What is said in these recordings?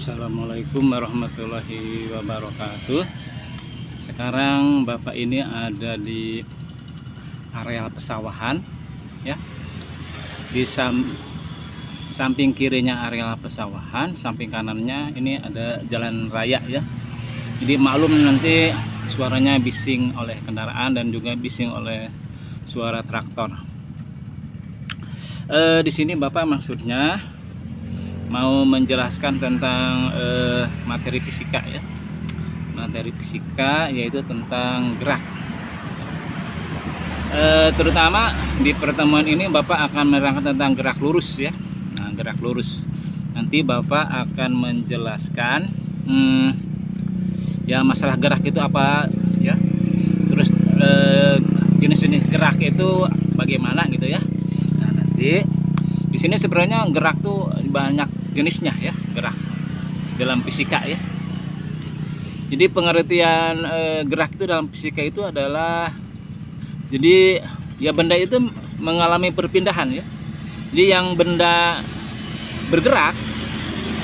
Assalamualaikum warahmatullahi wabarakatuh. Sekarang Bapak ini ada di areal pesawahan ya. Di samping kirinya areal pesawahan, samping kanannya ini ada jalan raya ya. Jadi maklum nanti suaranya bising oleh kendaraan dan juga bising oleh suara traktor. Di sini Bapak maksudnya mau menjelaskan tentang materi fisika ya. Materi fisika yaitu tentang gerak. Terutama di pertemuan ini Bapak akan menerangkan tentang gerak lurus ya. Nah, gerak lurus. Nanti Bapak akan menjelaskan ya masalah gerak itu apa ya. Terus jenis-jenis gerak itu bagaimana gitu ya. Nah, nanti di sini sebenarnya gerak tuh banyak jenisnya ya, gerak dalam fisika ya. Jadi pengertian gerak itu dalam fisika itu adalah, jadi ya benda itu mengalami perpindahan ya. Jadi yang benda bergerak,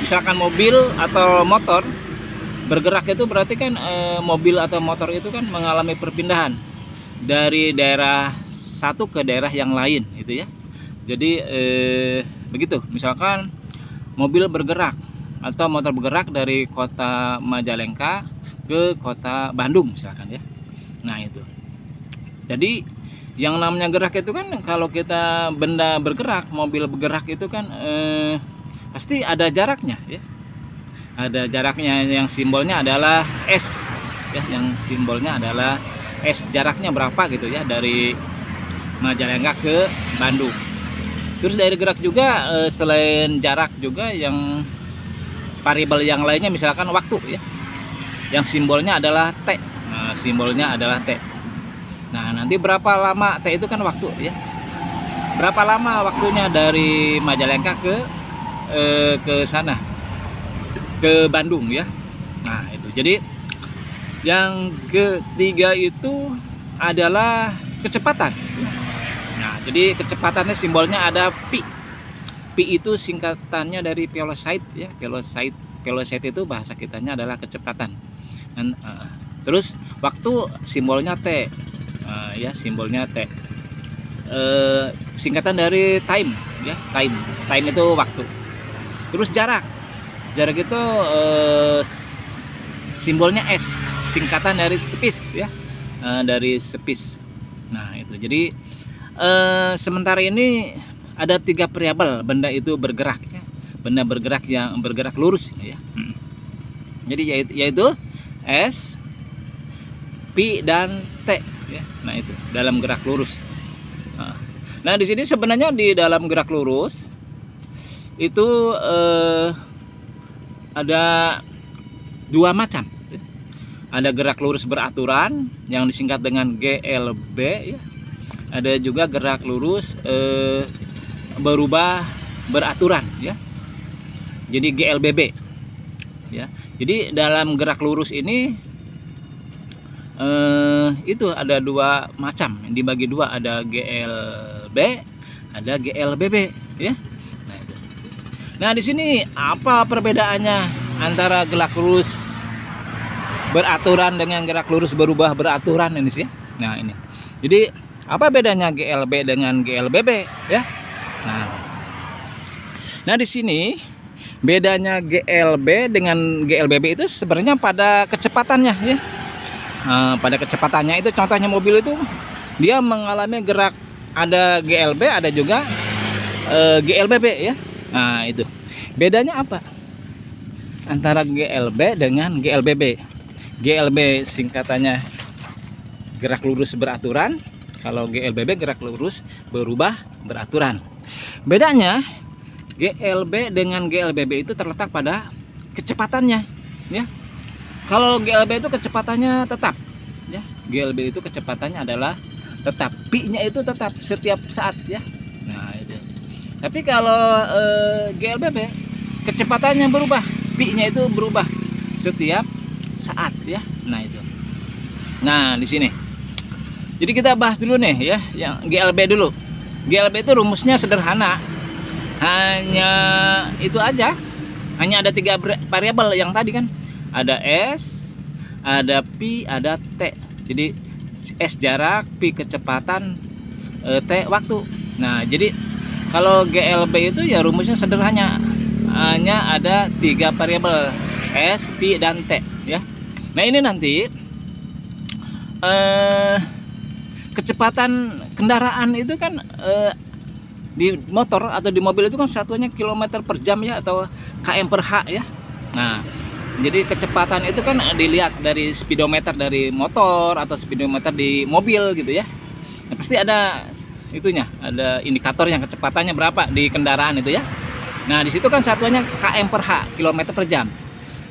misalkan mobil atau motor bergerak, itu berarti kan mobil atau motor itu kan mengalami perpindahan dari daerah satu ke daerah yang lain itu ya. Jadi begitu, misalkan mobil bergerak atau motor bergerak dari kota Majalengka ke kota Bandung misalkan ya. Nah itu. Jadi yang namanya gerak itu kan, kalau kita benda bergerak, mobil bergerak itu kan pasti ada jaraknya ya. Ada jaraknya, yang simbolnya adalah S ya, yang simbolnya adalah S, jaraknya berapa gitu ya dari Majalengka ke Bandung. Terus dari gerak juga selain jarak juga yang variabel yang lainnya, misalkan waktu ya, yang simbolnya adalah T. Nah, simbolnya adalah T. Nah, nanti berapa lama T itu kan waktu ya. Berapa lama waktunya dari Majalengka ke sana, ke Bandung ya. Nah, itu. Jadi yang ketiga itu adalah kecepatan. Nah, jadi kecepatannya simbolnya ada pi. Pi itu singkatannya dari velocity ya. Velocity itu bahasa kitanya adalah kecepatan. Dan, terus waktu simbolnya T. Ya, simbolnya T. Singkatan dari time ya. Time itu waktu. Terus jarak. Jarak itu simbolnya S. Singkatan dari space ya. Dari space. Nah, itu. Jadi sementara ini ada 3 variabel benda itu bergerak ya. Benda bergerak yang bergerak lurus ya. Jadi yaitu S, P dan T ya. Nah, itu dalam gerak lurus. Nah, di sini sebenarnya di dalam gerak lurus itu ada 2 macam ya. Ada gerak lurus beraturan yang disingkat dengan GLB ya. Ada juga gerak lurus berubah beraturan ya. Jadi GLBB ya. Jadi dalam gerak lurus ini itu ada 2 macam, dibagi 2, ada GLB, ada GLBB ya. Nah, itu. Nah, di sini apa perbedaannya antara gerak lurus beraturan dengan gerak lurus berubah beraturan ini sih? Nah, ini. Jadi apa bedanya GLB dengan GLBB ya? Nah, di sini bedanya GLB dengan GLBB itu sebenarnya pada kecepatannya ya. Pada kecepatannya itu, contohnya mobil itu dia mengalami gerak, ada GLB, ada juga GLBB ya. Nah, itu. Bedanya apa antara GLB dengan GLBB? GLB singkatannya gerak lurus beraturan. Kalau GLBB gerak lurus berubah beraturan. Bedanya GLB dengan GLBB itu terletak pada kecepatannya ya. Kalau GLB itu kecepatannya tetap ya. GLB itu kecepatannya adalah tetap, pi-nya itu tetap setiap saat ya. Nah, itu. Tapi kalau GLBB kecepatannya berubah, pi-nya itu berubah setiap saat ya. Nah, itu. Nah, di sini. Jadi kita bahas dulu nih ya, yang GLB dulu. GLB itu rumusnya sederhana. Hanya itu aja. hanya ada 3 variabel yang tadi kan, ada S, ada pi, ada T. Jadi S jarak, pi kecepatan, T waktu. Nah, jadi kalau GLB itu ya rumusnya sederhana, hanya ada 3 variabel, S, pi, dan T ya. Nah, ini nanti kecepatan kendaraan itu kan di motor atau di mobil itu kan satuannya kilometer per jam ya, atau km per h ya. Nah, jadi kecepatan itu kan dilihat dari speedometer dari motor atau speedometer di mobil gitu ya. Nah, pasti ada itunya, ada indikatornya kecepatannya berapa di kendaraan itu ya. Nah, di situ kan satuannya km per h, kilometer per jam.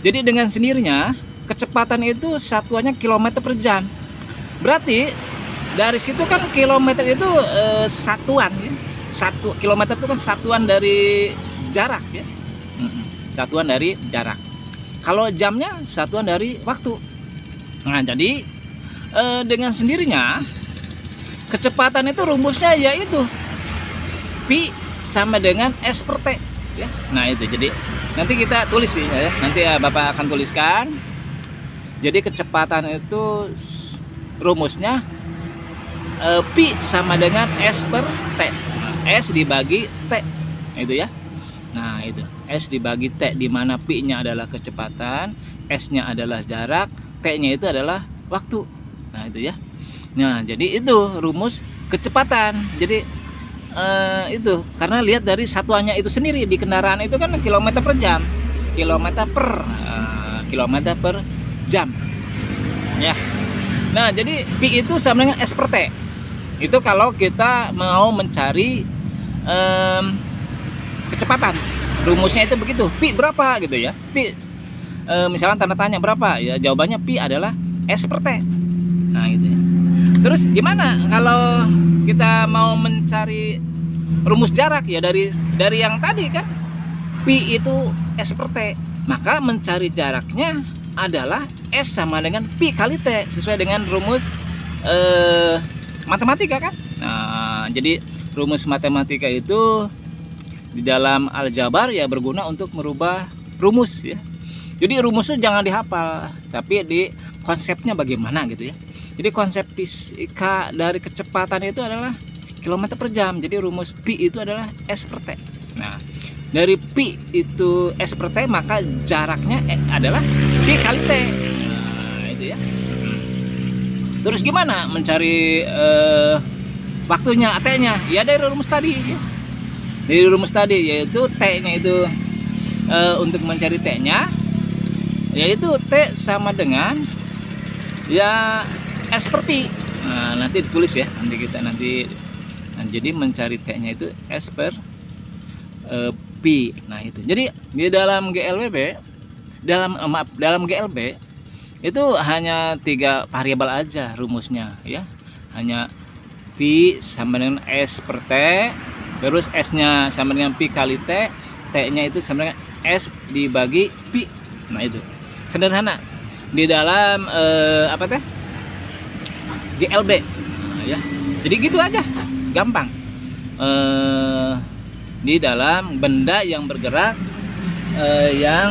Jadi dengan sendirinya kecepatan itu satuannya kilometer per jam. Berarti dari situ kan kilometer itu satuan ya. 1 kilometer itu kan satuan dari jarak ya. Satuan dari jarak. Kalau jamnya satuan dari waktu. Nah, jadi dengan sendirinya kecepatan itu rumusnya yaitu pi sama dengan S per T ya. Nah, itu jadi nanti kita tulis sih ya. Nanti ya Bapak akan tuliskan. Jadi kecepatan itu rumusnya pi sama dengan S per T. S dibagi T itu ya. Nah, itu S dibagi T, di mana pi-nya adalah kecepatan, S-nya adalah jarak, T-nya itu adalah waktu. Nah, itu ya. Nah, jadi itu rumus kecepatan. Jadi itu karena lihat dari satuannya itu sendiri di kendaraan itu kan kilometer per jam, kilometer per jam ya. Nah, jadi pi itu sama dengan S per T. Itu kalau kita mau mencari kecepatan, rumusnya itu begitu. Pi berapa gitu ya. Pi misalkan tanda tanya berapa ya, jawabannya pi adalah S per T. Nah, gitu ya. Terus gimana kalau kita mau mencari rumus jarak ya, dari yang tadi kan pi itu S per T, maka mencari jaraknya adalah S sama dengan pi kali T sesuai dengan rumus matematika kan. Nah, jadi rumus matematika itu di dalam aljabar ya berguna untuk merubah rumus ya. Jadi rumus itu jangan dihafal, tapi di konsepnya bagaimana gitu ya. Jadi konsep fisika dari kecepatan itu adalah kilometer per jam. Jadi rumus pi itu adalah S per T. Nah, dari pi itu S per T, maka jaraknya adalah pi kali T. Nah, itu ya. Terus gimana mencari waktunya, T-nya? Ya dari rumus tadi ya. Dari rumus tadi yaitu T-nya itu untuk mencari T-nya yaitu T sama dengan ya S per pi. Nah, nanti ditulis ya. Jadi mencari T-nya itu S per pi. Nah, itu. Jadi di dalam GLB dalam GLB itu hanya 3 variabel aja rumusnya ya. Hanya pi sama dengan S per T, terus S-nya sama dengan pi kali T, T-nya itu sama dengan S dibagi pi. Nah, itu sederhana di dalam GLB ya. Jadi gitu aja, gampang. Di dalam benda yang bergerak yang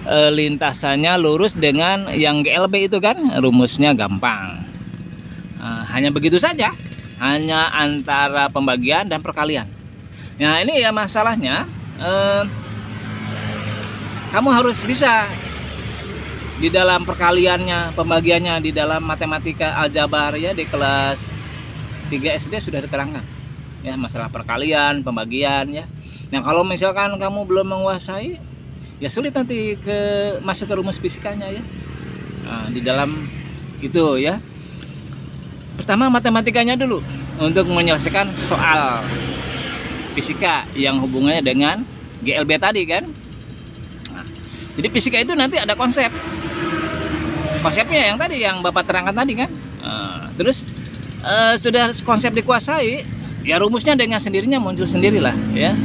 lintasannya lurus dengan yang GLB itu kan rumusnya gampang. Hanya begitu saja, hanya antara pembagian dan perkalian. Nah, ini ya masalahnya, kamu harus bisa di dalam perkaliannya, pembagiannya di dalam matematika aljabar ya, di kelas 3 SD sudah diterangkan ya masalah perkalian, pembagian ya. Nah, kalau misalkan kamu belum menguasai, ya sulit nanti masuk ke rumus fisikanya ya. Nah, di dalam itu ya. Pertama matematikanya dulu untuk menyelesaikan soal fisika yang hubungannya dengan GLB tadi kan. Nah, jadi fisika itu nanti ada konsepnya yang tadi yang Bapak terangkan tadi kan. Terus sudah konsep dikuasai, ya rumusnya dengan sendirinya muncul sendirilah ya.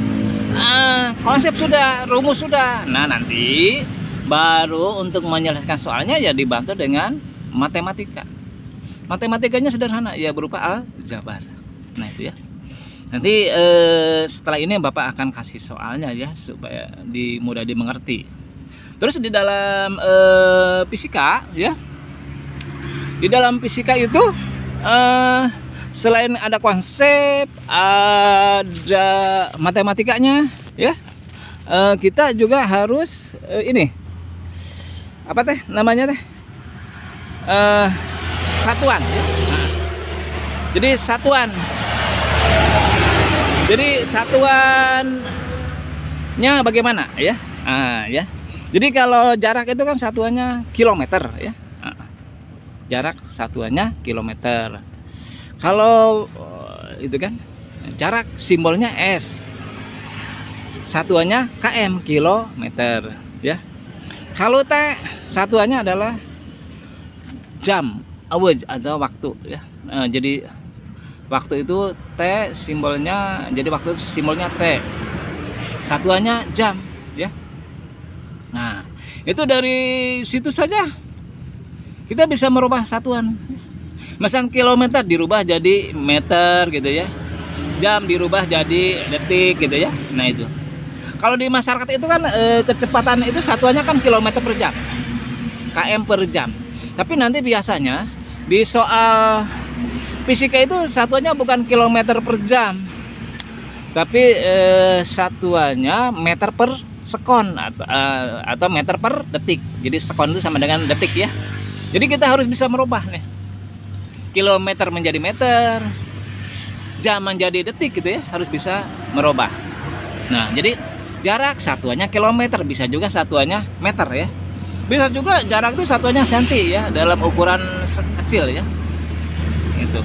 Konsep sudah, rumus sudah. Nah, nanti baru untuk menyelesaikan soalnya ya dibantu dengan matematika. Matematikanya sederhana ya, berupa aljabar. Nah, itu ya. Nanti setelah ini Bapak akan kasih soalnya ya supaya mudah dimengerti. Terus di dalam fisika ya, di dalam fisika itu selain ada konsep, ada matematikanya ya, kita juga harus ini apa teh namanya teh, satuan. Jadi satuannya bagaimana ya? Ya. Jadi kalau jarak itu kan satuannya kilometer ya. Jarak satuannya kilometer. Kalau itu kan jarak simbolnya S. Satuannya km, kilometer ya. Kalau T satuannya adalah jam, hours atau waktu ya. Jadi waktu itu T simbolnya, jadi waktu itu simbolnya T. Satuannya jam ya. Nah, itu dari situ saja kita bisa merubah satuan. Misalnya kilometer dirubah jadi meter gitu ya. Jam dirubah jadi detik gitu ya. Nah, itu. Kalau di masyarakat itu kan kecepatan itu satuannya kan kilometer per jam. km per jam. Tapi nanti biasanya di soal fisika itu satuannya bukan kilometer per jam. Tapi satuannya meter per sekon atau meter per detik. Jadi sekon itu sama dengan detik ya. Jadi kita harus bisa merubah nih. Kilometer menjadi meter, jam menjadi detik gitu ya, harus bisa merubah. Nah, jadi jarak satuannya kilometer, bisa juga satuannya meter ya. Bisa juga jarak itu satuannya senti ya, dalam ukuran kecil ya. Itu.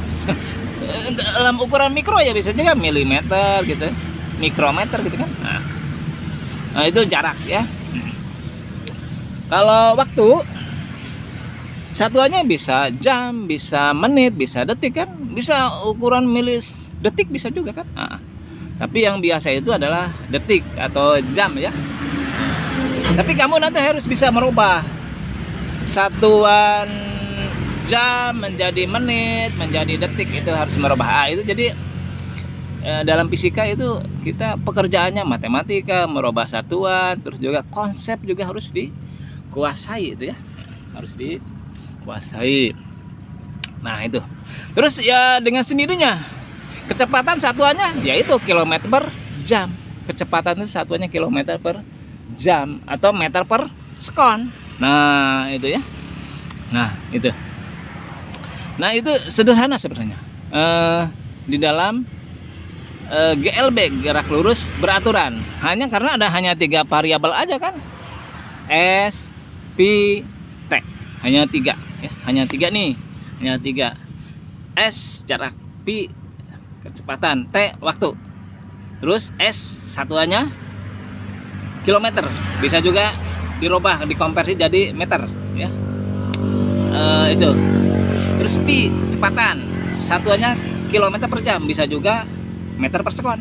Dalam ukuran mikro ya bisa juga milimeter gitu, mikrometer gitu kan. Nah, itu jarak ya. Kalau waktu satuannya bisa jam, bisa menit, bisa detik kan, bisa ukuran milis detik bisa juga kan. Tapi yang biasa itu adalah detik atau jam ya. Tapi kamu nanti harus bisa merubah satuan jam menjadi menit, menjadi detik, itu harus merubah. Itu jadi dalam fisika itu kita pekerjaannya matematika, merubah satuan, terus juga konsep juga harus dikuasai itu ya, harus dikuasai. Nah, itu. Terus ya dengan sendirinya kecepatan satuannya yaitu kilometer per jam. Kecepatan itu satuannya kilometer per jam atau meter per sekon. Nah, itu ya. Nah, itu. Nah, itu sederhana sebenarnya. Di dalam GLB, gerak lurus beraturan. Hanya karena hanya 3 variabel aja kan. S, P, T. Hanya 3 ya. Hanya 3 nih. Hanya 3. S jarak, P kecepatan, T waktu. Terus S satuannya kilometer, bisa juga dirubah, dikonversi jadi meter ya. Itu. Terus P kecepatan, satuannya kilometer per jam, bisa juga meter per sekon.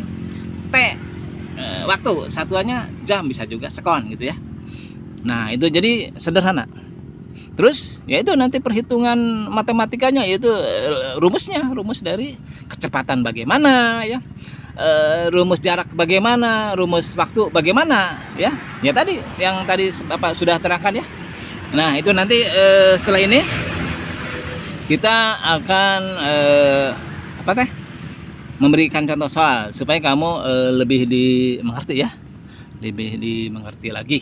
T waktu, satuannya jam, bisa juga sekon gitu ya. Nah, itu jadi sederhana. Terus ya itu nanti perhitungan matematikanya, yaitu rumus dari kecepatan bagaimana ya, rumus jarak bagaimana, rumus waktu bagaimana ya. Ya tadi yang tadi Bapak sudah terangkan ya. Nah, itu nanti setelah ini kita akan memberikan contoh soal supaya kamu lebih dimengerti ya, lebih dimengerti lagi.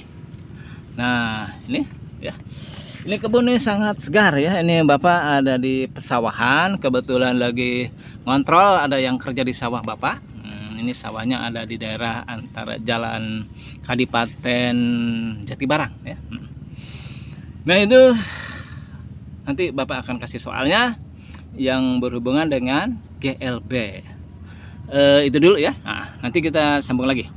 Nah, ini ya. Ini kebun ini sangat segar ya. Ini Bapak ada di pesawahan, kebetulan lagi ngontrol, ada yang kerja di sawah Bapak. Ini sawahnya ada di daerah antara Jalan Kadipaten Jatibarang ya. Nah, itu nanti Bapak akan kasih soalnya yang berhubungan dengan GLB. Itu dulu ya. Nah, nanti kita sambung lagi.